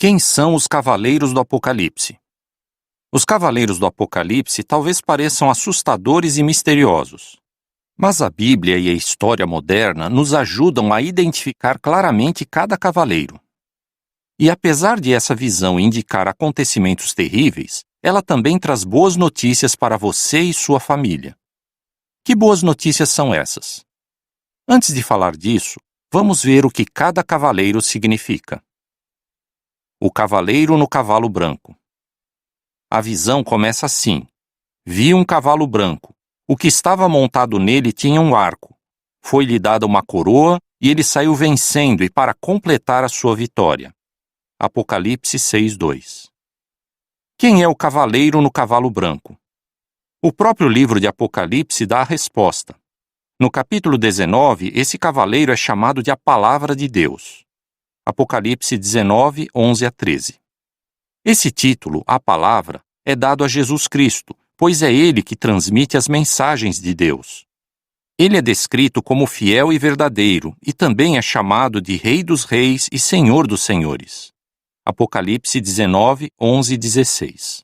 Quem são os Cavaleiros do Apocalipse? Os Cavaleiros do Apocalipse talvez pareçam assustadores e misteriosos. Mas a Bíblia e a história moderna nos ajudam a identificar claramente cada cavaleiro. E apesar de essa visão indicar acontecimentos terríveis, ela também traz boas notícias para você e sua família. Que boas notícias são essas? Antes de falar disso, vamos ver o que cada cavaleiro significa. O cavaleiro no cavalo branco. A visão começa assim: vi um cavalo branco. O que estava montado nele tinha um arco. Foi-lhe dada uma coroa e ele saiu vencendo e para completar a sua vitória. Apocalipse 6:2. Quem é o cavaleiro no cavalo branco? O próprio livro de Apocalipse dá a resposta. No capítulo 19, esse cavaleiro é chamado de a Palavra de Deus. Apocalipse 19, 11-13. Esse título, a Palavra, é dado a Jesus Cristo, pois é ele que transmite as mensagens de Deus. Ele é descrito como fiel e verdadeiro, e também é chamado de Rei dos Reis e Senhor dos Senhores. Apocalipse 19, 11-16.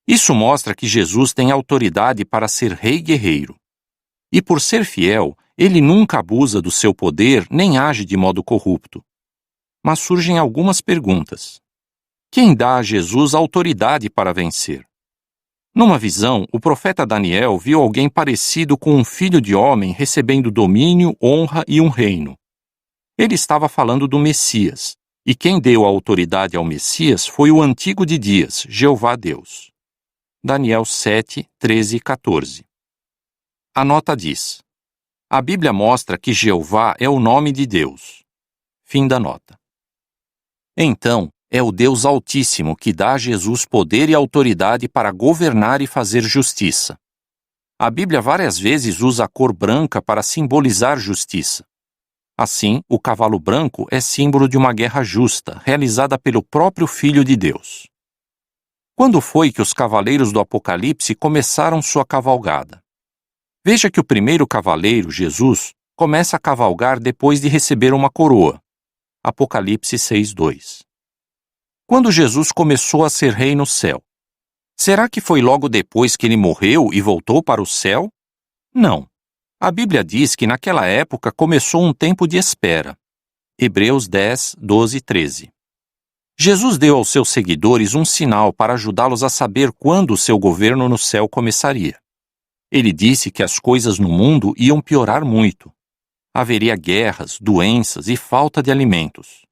Isso mostra que Jesus tem autoridade para ser rei guerreiro. E por ser fiel, ele nunca abusa do seu poder nem age de modo corrupto. Mas surgem algumas perguntas. Quem dá a Jesus autoridade para vencer? Numa visão, o profeta Daniel viu alguém parecido com um filho de homem recebendo domínio, honra e um reino. Ele estava falando do Messias, e quem deu a autoridade ao Messias foi o Antigo de Dias, Jeová Deus. Daniel 7, 13 e 14. A nota diz: a Bíblia mostra que Jeová é o nome de Deus. Fim da nota. Então, é o Deus Altíssimo que dá a Jesus poder e autoridade para governar e fazer justiça. A Bíblia várias vezes usa a cor branca para simbolizar justiça. Assim, o cavalo branco é símbolo de uma guerra justa, realizada pelo próprio Filho de Deus. Quando foi que os cavaleiros do Apocalipse começaram sua cavalgada? Veja que o primeiro cavaleiro, Jesus, começa a cavalgar depois de receber uma coroa. Apocalipse 6:2. Quando Jesus começou a ser rei no céu, será que foi logo depois que ele morreu e voltou para o céu? Não. A Bíblia diz que naquela época começou um tempo de espera. Hebreus 10, 12 e 13. Jesus deu aos seus seguidores um sinal para ajudá-los a saber quando o seu governo no céu começaria. Ele disse que as coisas no mundo iam piorar muito. Haveria guerras, doenças e falta de alimentos.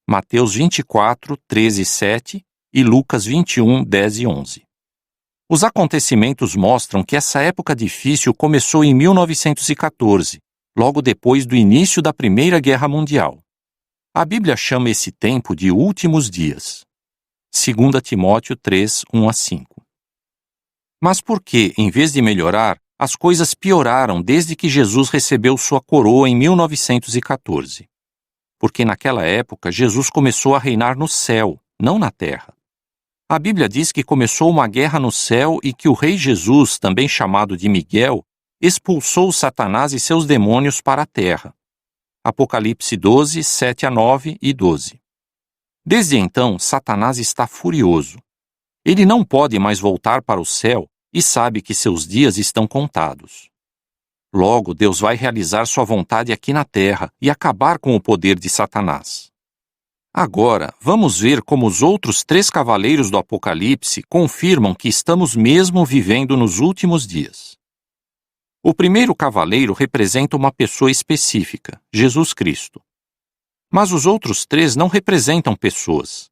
Mateus 24, 13 e 7 e Lucas 21, 10 e 11. Os acontecimentos mostram que essa época difícil começou em 1914, logo depois do início da Primeira Guerra Mundial. A Bíblia chama esse tempo de últimos dias. 2 Timóteo 3, 1 a 5. Mas por que, em vez de melhorar, as coisas pioraram desde que Jesus recebeu sua coroa em 1914? Porque naquela época Jesus começou a reinar no céu, não na terra. A Bíblia diz que começou uma guerra no céu e que o rei Jesus, também chamado de Miguel, expulsou Satanás e seus demônios para a terra. Apocalipse 12, 7 a 9 e 12. Desde então, Satanás está furioso. Ele não pode mais voltar para o céu e sabe que seus dias estão contados. Logo, Deus vai realizar sua vontade aqui na terra e acabar com o poder de Satanás. Agora, vamos ver como os outros 3 cavaleiros do Apocalipse confirmam que estamos mesmo vivendo nos últimos dias. O primeiro cavaleiro representa uma pessoa específica, Jesus Cristo. Mas os outros 3 não representam pessoas.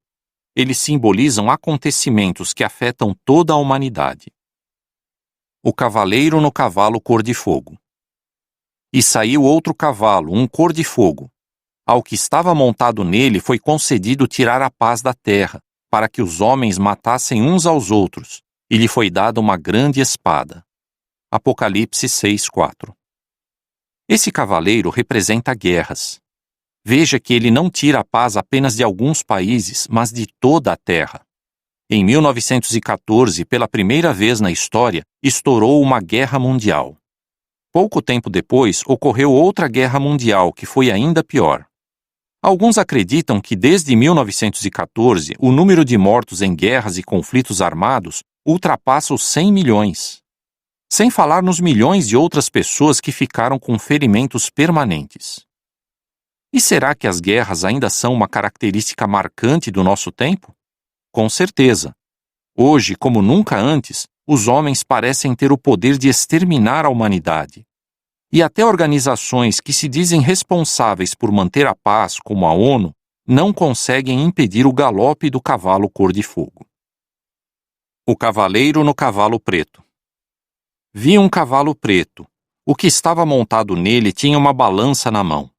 Eles simbolizam acontecimentos que afetam toda a humanidade. O cavaleiro no cavalo cor de fogo. E saiu outro cavalo, um cor de fogo. Ao que estava montado nele foi concedido tirar a paz da terra, para que os homens matassem uns aos outros, e lhe foi dada uma grande espada. Apocalipse 6:4. Esse cavaleiro representa guerras. Veja que ele não tira a paz apenas de alguns países, mas de toda a terra. Em 1914, pela primeira vez na história, estourou uma guerra mundial. Pouco tempo depois, ocorreu outra guerra mundial que foi ainda pior. Alguns acreditam que desde 1914 o número de mortos em guerras e conflitos armados ultrapassa os 100 milhões. Sem falar nos milhões de outras pessoas que ficaram com ferimentos permanentes. E será que as guerras ainda são uma característica marcante do nosso tempo? Com certeza. Hoje, como nunca antes, os homens parecem ter o poder de exterminar a humanidade. E até organizações que se dizem responsáveis por manter a paz, como a ONU, não conseguem impedir o galope do cavalo cor-de-fogo. O cavaleiro no cavalo preto. Vi um cavalo preto. O que estava montado nele tinha uma balança na mão.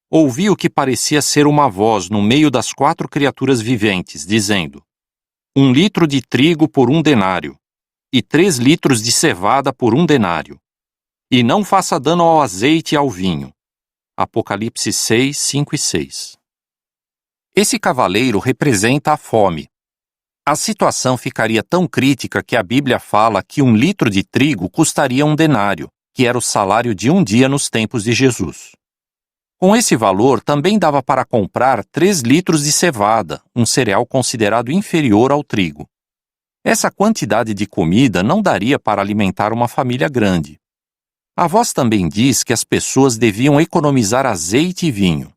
Ouvi o que parecia ser uma voz no meio das 4 criaturas viventes, dizendo: 1 litro de trigo por 1 denário, e 3 litros de cevada por 1 denário. E não faça dano ao azeite e ao vinho. Apocalipse 6, 5 e 6. Esse cavaleiro representa a fome. A situação ficaria tão crítica que a Bíblia fala que 1 litro de trigo custaria 1 denário, que era o salário de um dia nos tempos de Jesus. Com esse valor, também dava para comprar 3 litros de cevada, um cereal considerado inferior ao trigo. Essa quantidade de comida não daria para alimentar uma família grande. A voz também diz que as pessoas deviam economizar azeite e vinho.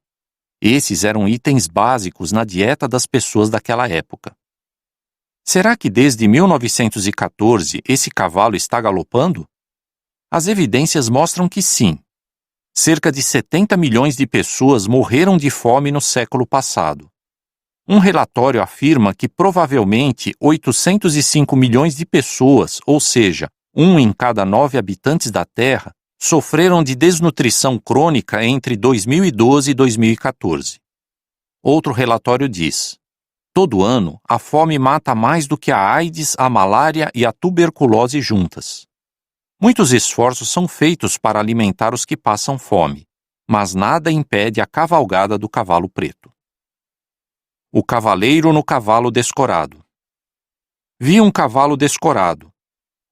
Esses eram itens básicos na dieta das pessoas daquela época. Será que desde 1914 esse cavalo está galopando? As evidências mostram que sim. Cerca de 70 milhões de pessoas morreram de fome no século passado. Um relatório afirma que provavelmente 805 milhões de pessoas, ou seja, 1 em cada 9 habitantes da Terra, sofreram de desnutrição crônica entre 2012 e 2014. Outro relatório diz: todo ano, a fome mata mais do que a AIDS, a malária e a tuberculose juntas. Muitos esforços são feitos para alimentar os que passam fome, mas nada impede a cavalgada do cavalo preto. O cavaleiro no cavalo descorado. Vi um cavalo descorado.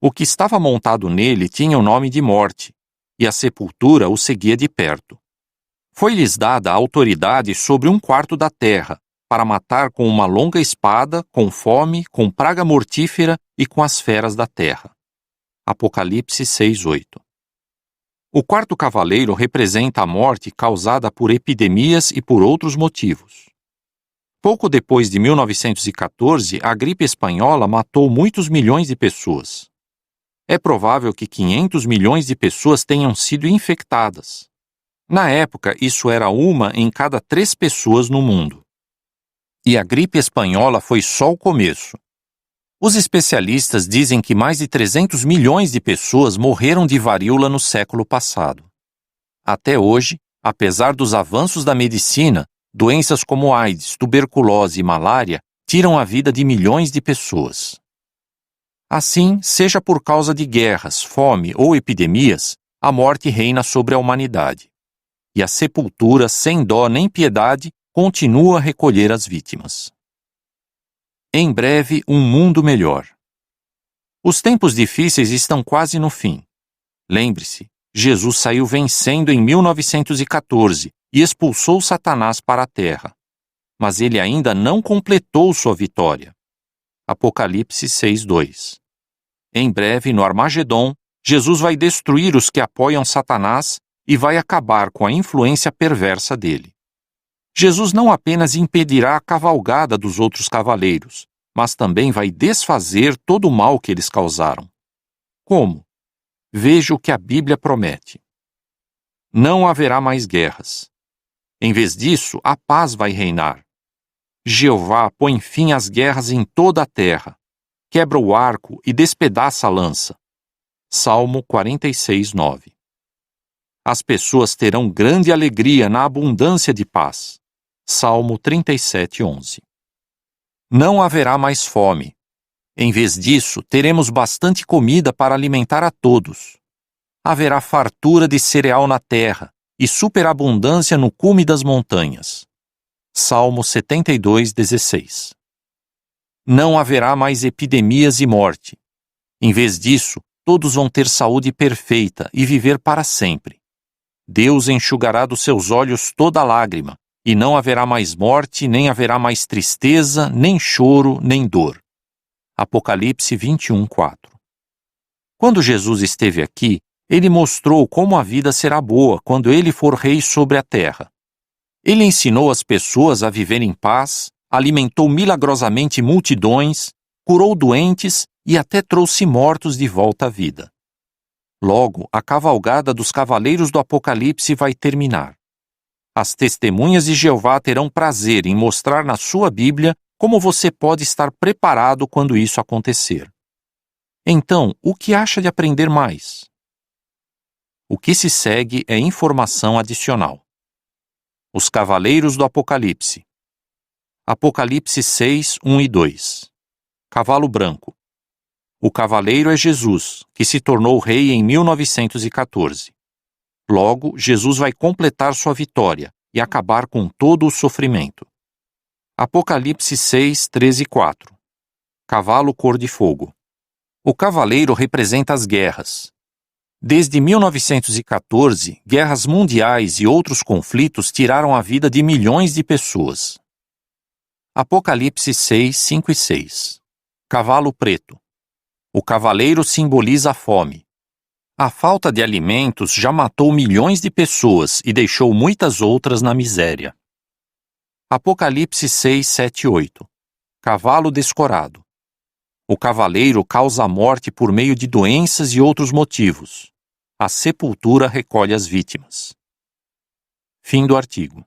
O que estava montado nele tinha o nome de Morte, e a sepultura o seguia de perto. Foi-lhes dada a autoridade sobre 1/4 da terra, para matar com uma longa espada, com fome, com praga mortífera e com as feras da terra. Apocalipse 6:8. O 4º cavaleiro representa a morte causada por epidemias e por outros motivos. Pouco depois de 1914, a gripe espanhola matou muitos milhões de pessoas. É provável que 500 milhões de pessoas tenham sido infectadas. Na época, isso era 1 em cada 3 pessoas no mundo. E a gripe espanhola foi só o começo. Os especialistas dizem que mais de 300 milhões de pessoas morreram de varíola no século passado. Até hoje, apesar dos avanços da medicina, doenças como AIDS, tuberculose e malária tiram a vida de milhões de pessoas. Assim, seja por causa de guerras, fome ou epidemias, a morte reina sobre a humanidade. E a sepultura, sem dó nem piedade, continua a recolher as vítimas. Em breve, um mundo melhor. Os tempos difíceis estão quase no fim. Lembre-se, Jesus saiu vencendo em 1914 e expulsou Satanás para a terra. Mas ele ainda não completou sua vitória. Apocalipse 6:2. Em breve, no Armagedon, Jesus vai destruir os que apoiam Satanás e vai acabar com a influência perversa dele. Jesus não apenas impedirá a cavalgada dos outros cavaleiros, mas também vai desfazer todo o mal que eles causaram. Como? Veja o que a Bíblia promete. Não haverá mais guerras. Em vez disso, a paz vai reinar. Jeová põe fim às guerras em toda a terra, quebra o arco e despedaça a lança. Salmo 46:9. As pessoas terão grande alegria na abundância de paz. Salmo 37:11. Não haverá mais fome. Em vez disso, teremos bastante comida para alimentar a todos. Haverá fartura de cereal na terra e superabundância no cume das montanhas. Salmo 72:16. Não haverá mais epidemias e morte. Em vez disso, todos vão ter saúde perfeita e viver para sempre. Deus enxugará dos seus olhos toda lágrima, e não haverá mais morte, nem haverá mais tristeza, nem choro, nem dor. Apocalipse 21:4. Quando Jesus esteve aqui, ele mostrou como a vida será boa quando ele for rei sobre a terra. Ele ensinou as pessoas a viver em paz, alimentou milagrosamente multidões, curou doentes e até trouxe mortos de volta à vida. Logo, a cavalgada dos cavaleiros do Apocalipse vai terminar. As testemunhas de Jeová terão prazer em mostrar na sua Bíblia como você pode estar preparado quando isso acontecer. Então, o que acha de aprender mais? O que se segue é informação adicional. Os Cavaleiros do Apocalipse. Apocalipse 6, 1 e 2. Cavalo branco. O cavaleiro é Jesus, que se tornou rei em 1914. Logo, Jesus vai completar sua vitória e acabar com todo o sofrimento. Apocalipse 6, 13 e 4. Cavalo cor de fogo. O cavaleiro representa as guerras. Desde 1914, guerras mundiais e outros conflitos tiraram a vida de milhões de pessoas. Apocalipse 6, 5 e 6. Cavalo preto. O cavaleiro simboliza a fome. A falta de alimentos já matou milhões de pessoas e deixou muitas outras na miséria. Apocalipse 6, 7 e 8. Cavalo descorado. O cavaleiro causa a morte por meio de doenças e outros motivos. A sepultura recolhe as vítimas. Fim do artigo.